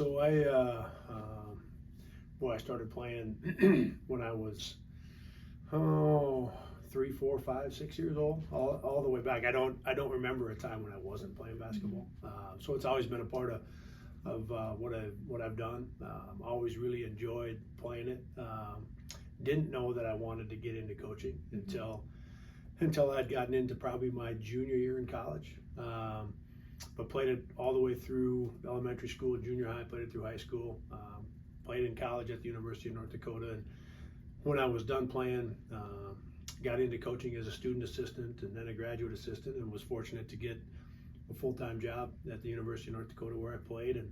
So I started playing when I was, oh, 3, 4, 5, 6 years old, all the way back. I don't remember a time when I wasn't playing basketball. So it's always been a part of what I've done. Always really enjoyed playing it. Didn't know that I wanted to get into coaching until I'd gotten into probably my junior year in college. But played it all the way through elementary school, junior high, played it through high school, played in college at the University of North Dakota. And when I was done playing, got into coaching as a student assistant and then a graduate assistant, and was fortunate to get a full-time job at the University of North Dakota where I played. And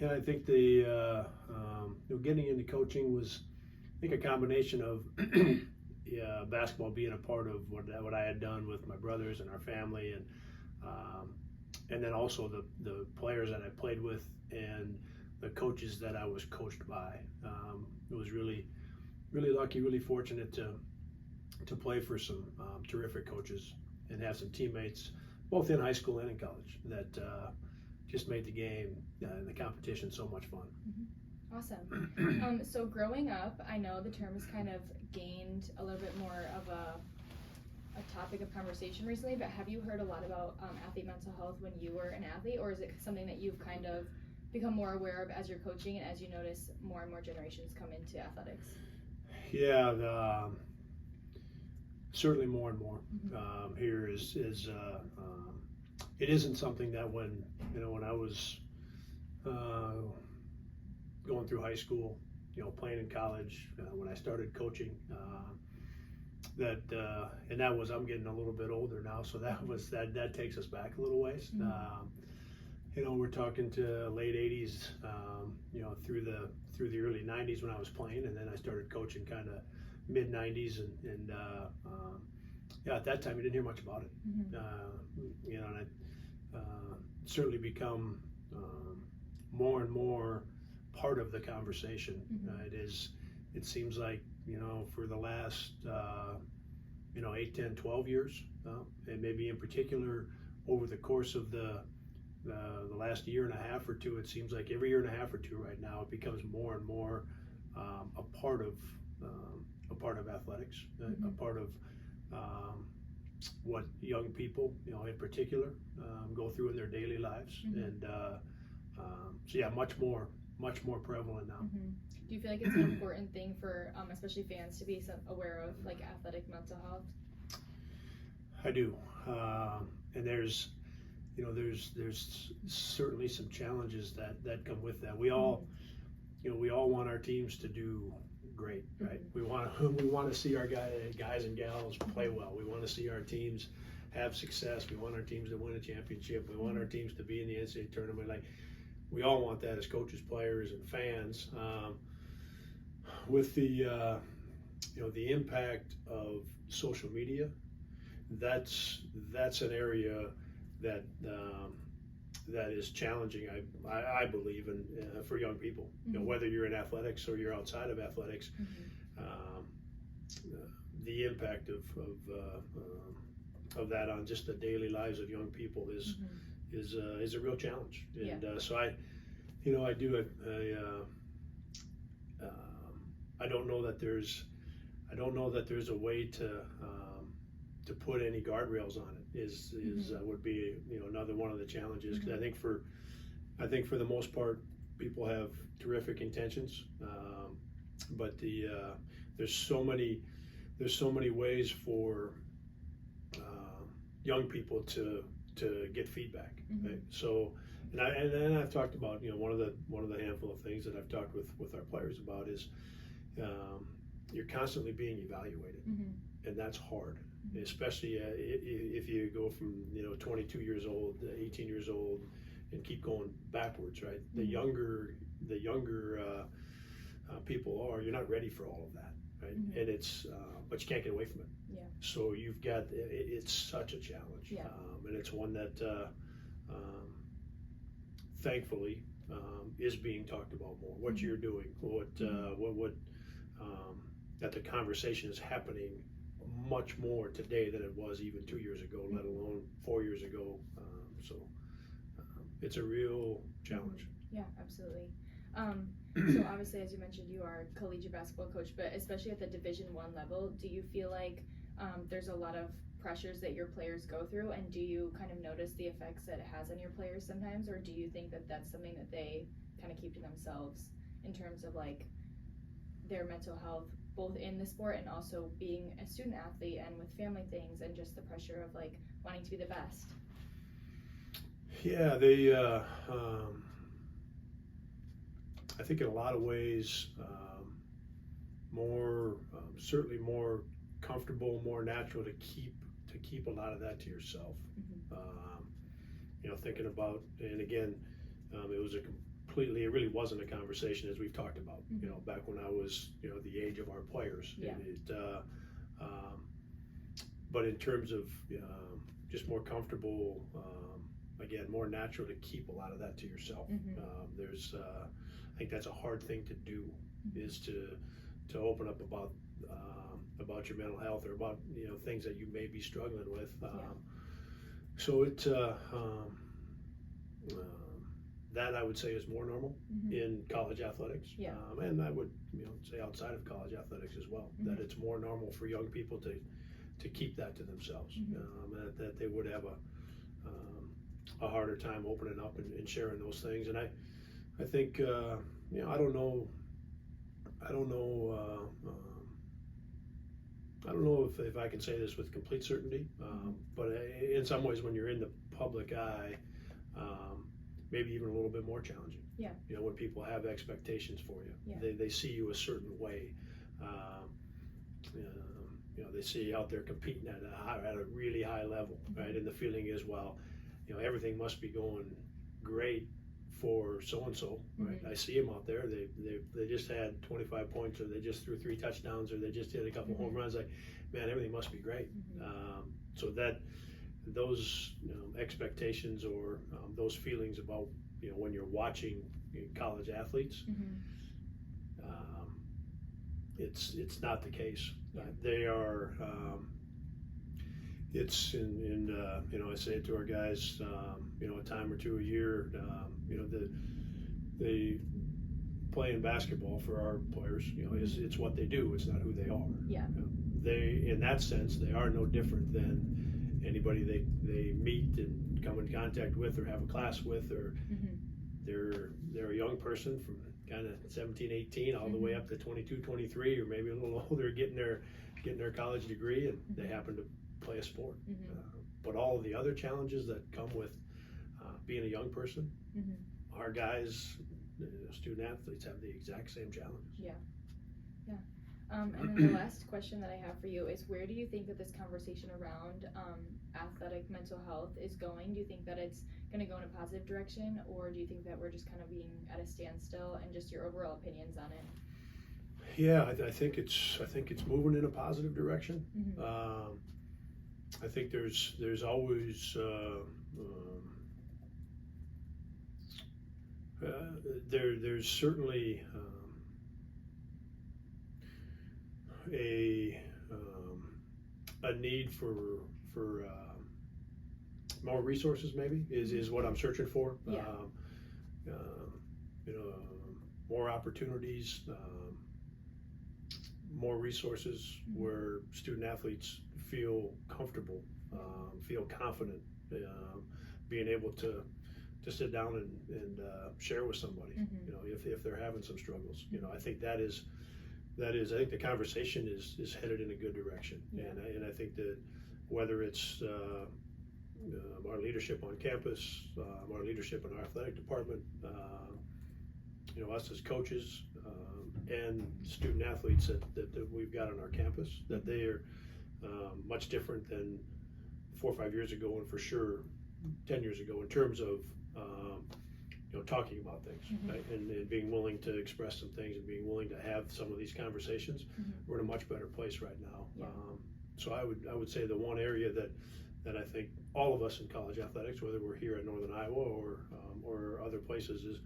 I think getting into coaching was, I think, a combination of basketball being a part of what I had done with my brothers and our family, and then also the players that I played with and the coaches that I was coached by. It was really lucky, really fortunate to play for some terrific coaches and have some teammates both in high school and in college that just made the game and the competition so much fun. Awesome. So growing up, I know the term has kind of gained a little bit more of a topic of conversation recently, but have you heard a lot about athlete mental health when you were an athlete, or is it something that you've kind of become more aware of as you're coaching and as you notice more and more generations come into athletics? Yeah, certainly more and more. Here it isn't something that when I was going through high school, playing in college, when I started coaching, and that was, I'm getting a little bit older now, so that takes us back a little ways. We're talking to late 80s, through the early 90s when I was playing, and then I started coaching kind of mid 90s, and at that time you didn't hear much about it. And I certainly become more and more part of the conversation. It seems like, for the last 8, 10, 12 years, and maybe in particular over the course of the last year and a half or two, it seems like every year and a half or two right now it becomes more and more a part of athletics, a part of what young people, in particular, go through in their daily lives. And so yeah, much more prevalent now. Do you feel like it's an important thing for especially fans to be aware of, like, athletic mental health? I do, and there's certainly some challenges that come with that. We all want our teams to do great, right? We want to see our guys and gals play well. We want to see our teams have success. We want our teams to win a championship. We want our teams to be in the NCAA tournament. Like, we all want that as coaches, players, and fans. With the impact of social media, that's an area that is challenging, I believe, for young people. Whether you're in athletics or you're outside of athletics, the impact of that on just the daily lives of young people is a real challenge. And so I do it. I don't know that there's a way to put any guardrails on it. Would be another one of the challenges, because I think for the most part people have terrific intentions, but there's so many ways for young people to get feedback. Right? So, and I've talked about, one of the handful of things that I've talked with our players about is you're constantly being evaluated, and that's hard, especially if you go from 22 years old to 18 years old and keep going backwards, right? The younger people are, you're not ready for all of that, right? And it's but you can't get away from it. So you've got, it's such a challenge, and it's one that thankfully is being talked about more. What you're doing, what that the conversation is happening much more today than it was even 2 years ago, let alone 4 years ago. So it's a real challenge. Yeah, absolutely. So obviously, as you mentioned, you are a collegiate basketball coach, but especially at the Division I level, do you feel like there's a lot of pressures that your players go through, and do you kind of notice the effects that it has on your players sometimes, or do you think that that's something that they kind of keep to themselves in terms of like their mental health, both in the sport and also being a student athlete and with family things and just the pressure of like wanting to be the best? Yeah, they. I think in a lot of ways, more certainly more comfortable, more natural to keep a lot of that to yourself. Thinking about, and again, it was it really wasn't a conversation as we've talked about. Back when I was, the age of our players. Yeah. But in terms of just more comfortable, again, more natural to keep a lot of that to yourself. I think that's a hard thing to do, is to open up about your mental health or about things that you may be struggling with. So it that I would say is more normal in college athletics, and I would say outside of college athletics as well, that it's more normal for young people to keep that to themselves, that they would have a harder time opening up and sharing those things. And I think I don't know if I can say this with complete certainty, but in some ways when you're in the public eye, maybe even a little bit more challenging. Yeah. When people have expectations for you, Yeah. they see you a certain way. They see you out there competing at a really high level, right? And the feeling is, well, everything must be going great for so and so, right? I see them out there. They just had 25 points, or they just threw 3 touchdowns, or they just hit a couple home runs. Like, man, everything must be great. So that those expectations or those feelings about when you're watching college athletes, it's not the case. They are. It's I say it to our guys, a time or two a year. They playing basketball for our players. It's what they do. It's not who they are. Yeah. They, in that sense, they are no different than anybody they meet and come in contact with or have a class with, or they're a young person from kind of 17, 18 all the way up to 22, 23, or maybe a little older, getting their college degree, and they happen to play a sport. But all of the other challenges that come with being a young person, our guys, student athletes, have the exact same challenges. Yeah. And then the last question that I have for you is, where do you think that this conversation around athletic mental health is going? Do you think that it's going to go in a positive direction, or do you think that we're just kind of being at a standstill, and just your overall opinions on it? Yeah, I think it's moving in a positive direction. I think there's always there's certainly a need for more resources, maybe is what I'm searching for. More opportunities, more resources where student athletes feel comfortable, feel confident, being able to sit down and share with somebody, if they're having some struggles. I think I think the conversation is headed in a good direction. And I think that whether it's our leadership on campus, our leadership in our athletic department, us as coaches, and student athletes that we've got on our campus, that they are much different than 4 or 5 years ago, and for sure 10 years ago, in terms of talking about things, right? And being willing to express some things and being willing to have some of these conversations. We're in a much better place right now. So I would say the one area that I think all of us in college athletics, whether we're here at Northern Iowa or other places, is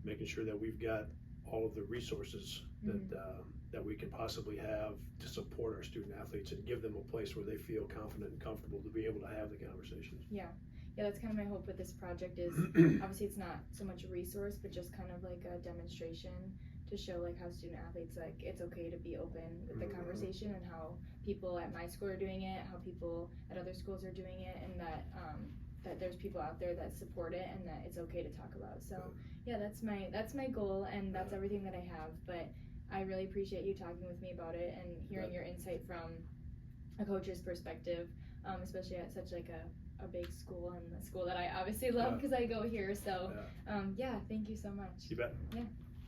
making sure that we've got all of the resources that we can possibly have to support our student athletes and give them a place where they feel confident and comfortable to be able to have the conversations. yeah, that's kind of my hope with this project is obviously it's not so much a resource, but just kind of like a demonstration to show like how student athletes, like it's okay to be open with the conversation, and how people at my school are doing it, how people at other schools are doing it, and that that there's people out there that support it and that it's okay to talk about. So yeah, that's my goal, and that's everything that I have. But I really appreciate you talking with me about it and hearing your insight from a coach's perspective, especially at such like a big school, and a school that I obviously love because I go here. So yeah, thank you so much. You bet. Yeah.